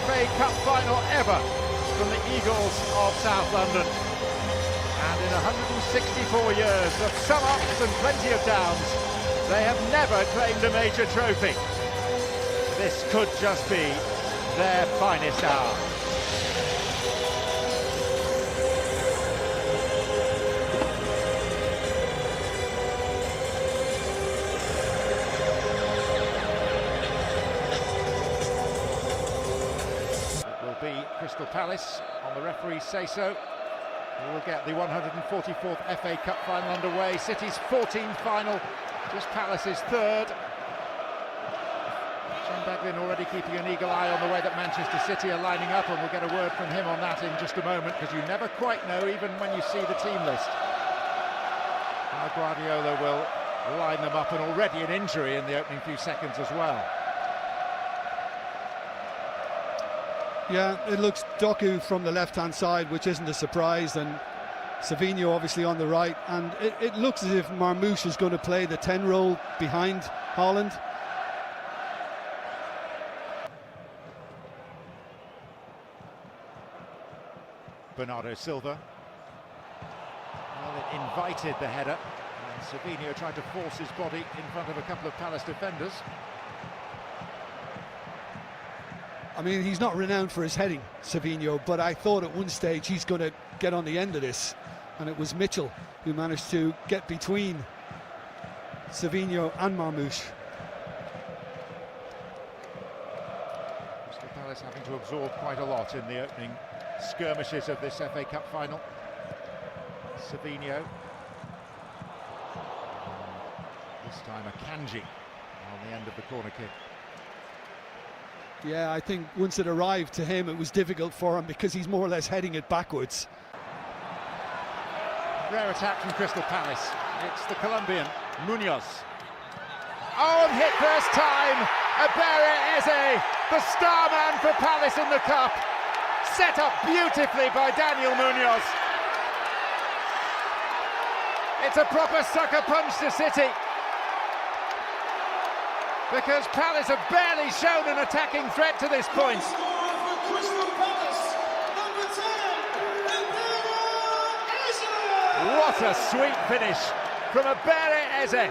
FA Cup final ever from the Eagles of South London. And in 164 years of some ups and plenty of downs, they have never claimed a major trophy. This could just be their finest hour. Crystal Palace, on the referee's say-so. We'll get the 144th FA Cup final underway. City's 14th final, just Palace's third. Sean Beglin already keeping an eagle eye on the way that Manchester City are lining up, and we'll get a word from him on that in just a moment, because you never quite know, even when you see the team list, how Guardiola will line them up, and already an injury in the opening few seconds as well. Yeah, it looks Doku from the left-hand side, which isn't a surprise, and Savinho obviously on the right, and it looks as if Marmoush is going to play the 10 role behind Haaland. Bernardo Silva. Well, it invited the header, and Savinho tried to force his body in front of a couple of Palace defenders. I mean, he's not renowned for his heading, Savinho, but I thought at one stage he's going to get on the end of this, and it was Mitchell who managed to get between Savinho and Marmoush. Crystal Palace having to absorb quite a lot in the opening skirmishes of this FA Cup final. Savinho. This time Akanji on the end of the corner kick. Yeah, I think once it arrived to him, it was difficult for him because he's more or less heading it backwards. Rare attack from Crystal Palace. It's the Colombian, Munoz. Oh, and hit first time! Abere Eze, the star man for Palace in the cup. Set up beautifully by Daniel Munoz. It's a proper sucker punch to City, because Palace have barely shown an attacking threat to this point. What a sweet finish from Abere Eze.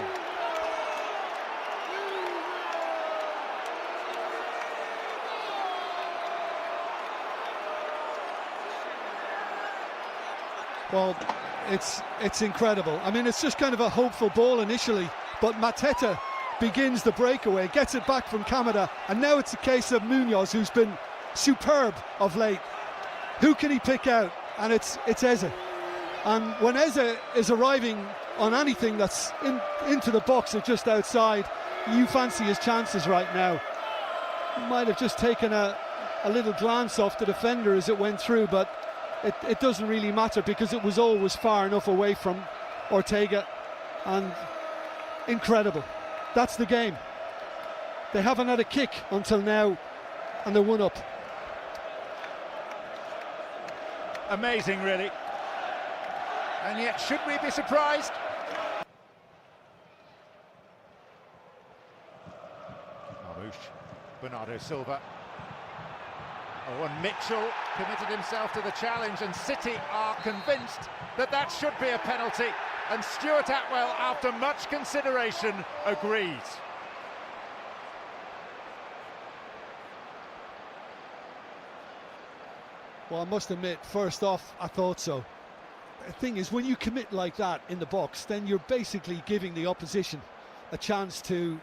Well, it's incredible. I mean, it's just kind of a hopeful ball initially, but Mateta begins the breakaway, gets it back from Kamada, and now it's a case of Munoz, who's been superb of late. Who can he pick out? And it's Eze. And when Eze is arriving on anything that's into the box or just outside, you fancy his chances right now. He might have just taken a little glance off the defender as it went through, but it doesn't really matter, because it was always far enough away from Ortega. And incredible. That's the game. They haven't had a kick until now, and they're one up. Amazing, really. And yet, should we be surprised? Marmoush, Bernardo Silva. Oh, and Mitchell committed himself to the challenge, and City are convinced that that should be a penalty. And Stuart Atwell, after much consideration, agrees. Well, I must admit, first off, I thought so. The thing is, when you commit like that in the box, then you're basically giving the opposition a chance to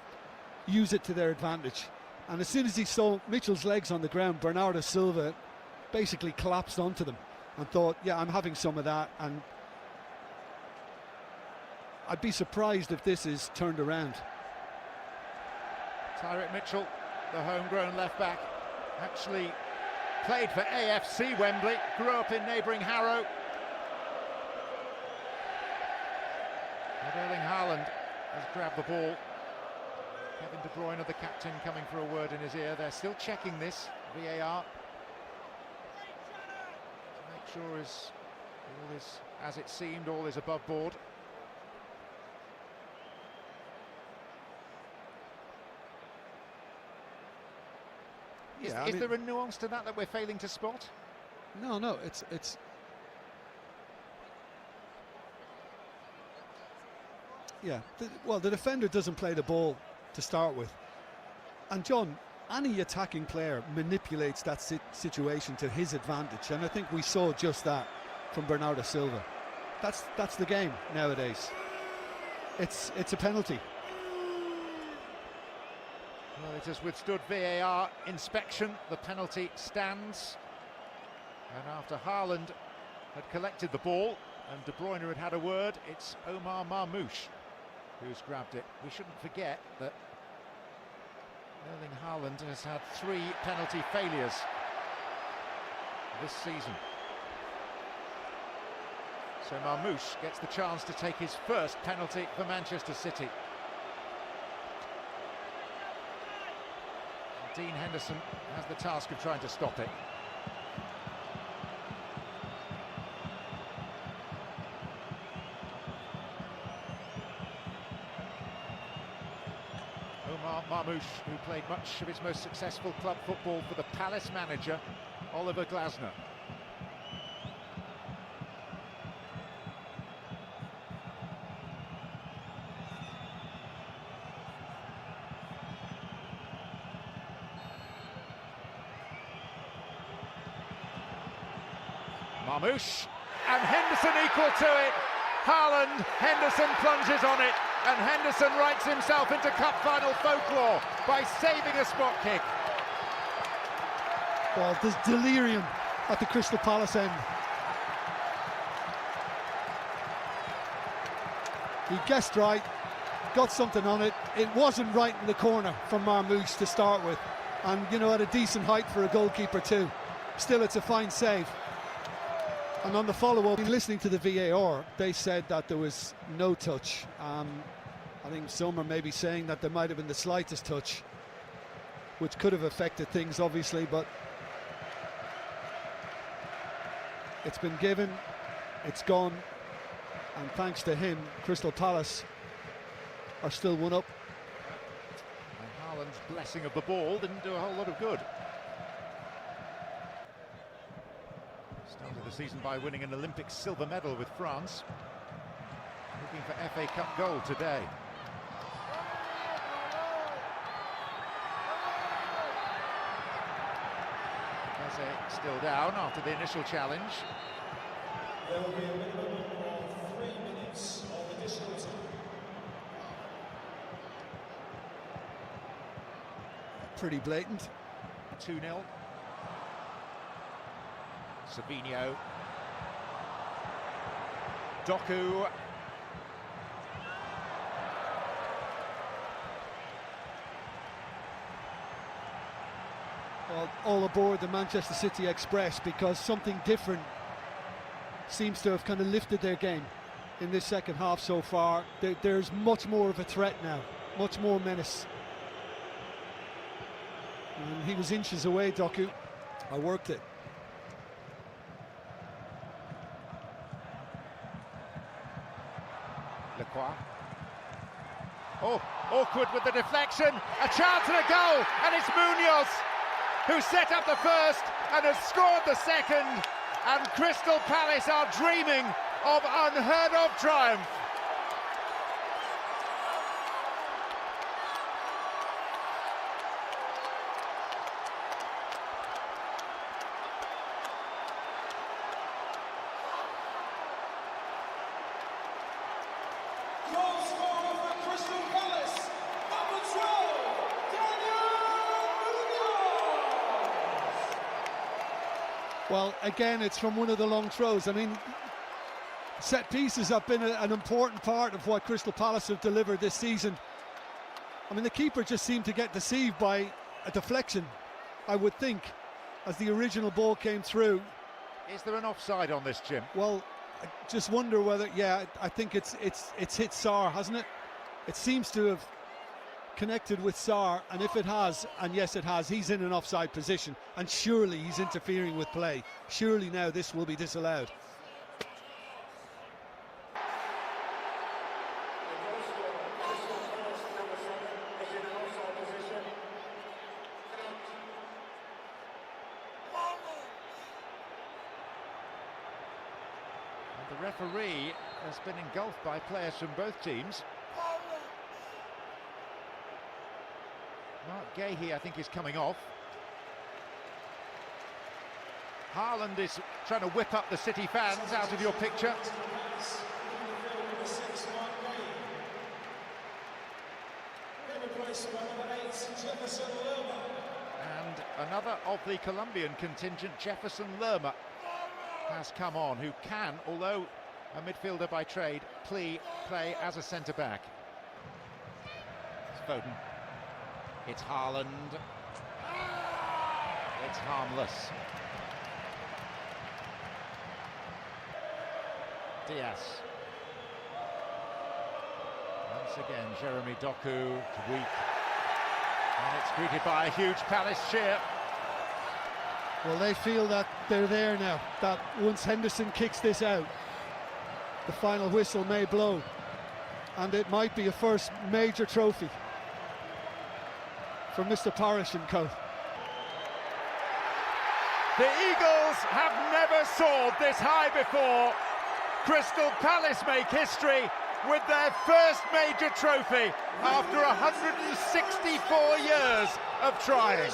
use it to their advantage. And as soon as he saw Mitchell's legs on the ground, Bernardo Silva basically collapsed onto them and thought, yeah, I'm having some of that. And I'd be surprised if this is turned around. Tyrick Mitchell, the homegrown left-back, actually played for AFC Wembley, grew up in neighbouring Harrow. And Erling Haaland has grabbed the ball. Kevin De Bruyne, the captain, coming for a word in his ear. They're still checking this, VAR, to make sure all is as it seemed, all is above board. Is there a nuance to that we're failing to spot? No, it's yeah. The defender doesn't play the ball to start with, and John, any attacking player manipulates that situation to his advantage, and I think we saw just that from Bernardo Silva. That's the game nowadays. It's a penalty. Well, it has withstood VAR inspection. The penalty stands. And after Haaland had collected the ball and De Bruyne had had a word, it's Omar Marmoush who's grabbed it. We shouldn't forget that Erling Haaland has had 3 penalty failures this season. So Marmoush gets the chance to take his first penalty for Manchester City. And Dean Henderson has the task of trying to stop it. Omar Marmoush, who played much of his most successful club football for the Palace manager, Oliver Glasner. Marmoush, and Henderson equal to it. Haaland, Henderson plunges on it, and Henderson writes himself into cup final folklore by saving a spot kick. Well, there's delirium at the Crystal Palace end. He guessed right, got something on it. It wasn't right in the corner from Marmoush to start with, and you know, at a decent height for a goalkeeper too. Still, it's a fine save. And on the follow-up, listening to the VAR, they said that there was no touch. I think some are maybe saying that there might have been the slightest touch, which could have affected things, obviously, but it's been given, it's gone, and thanks to him, Crystal Palace are still 1-up. And Haaland's blessing of the ball didn't do a whole lot of good. Started the season by winning an Olympic silver medal with France. Looking for FA Cup gold today. Eze still down after the initial challenge. There will be a minimum of 3 minutes of additional time. Pretty blatant. 2-0. Savinho, Doku, well, all aboard the Manchester City Express, because something different seems to have kind of lifted their game in this second half so far. There's much more of a threat now, much more menace. And he was inches away, Doku. I worked it. Lacroix. Oh, awkward with the deflection, a chance and a goal, and it's Munoz who set up the first and has scored the second, and Crystal Palace are dreaming of unheard of triumph. Goal scorer for Crystal Palace, number 12, Daniel Munoz. Well, again, it's from one of the long throws. I mean, set pieces have been an important part of what Crystal Palace have delivered this season. I mean, the keeper just seemed to get deceived by a deflection, I would think, as the original ball came through. Is there an offside on this, Jim? Well, I just wonder whether, yeah, I think it's hit Sarr, hasn't it? It seems to have connected with Sarr, and if it has, and yes it has, he's in an offside position, and surely he's interfering with play. Surely now this will be disallowed. The referee has been engulfed by players from both teams. Mark Gahey, I think, is coming off. Haaland is trying to whip up the City fans out of your picture. And another of the Colombian contingent, Jefferson Lerma, has come on, who can, although a midfielder by trade, play as a centre-back. It's Foden. It's Haaland. It's harmless. Diaz. Once again, Jeremy Doku, weak. And it's greeted by a huge Palace cheer. Well, they feel that they're there now, that once Henderson kicks this out, the final whistle may blow, and it might be a first major trophy for Mr. Parish and co. The Eagles have never soared this high before. Crystal Palace make history with their first major trophy after 164 years of trying.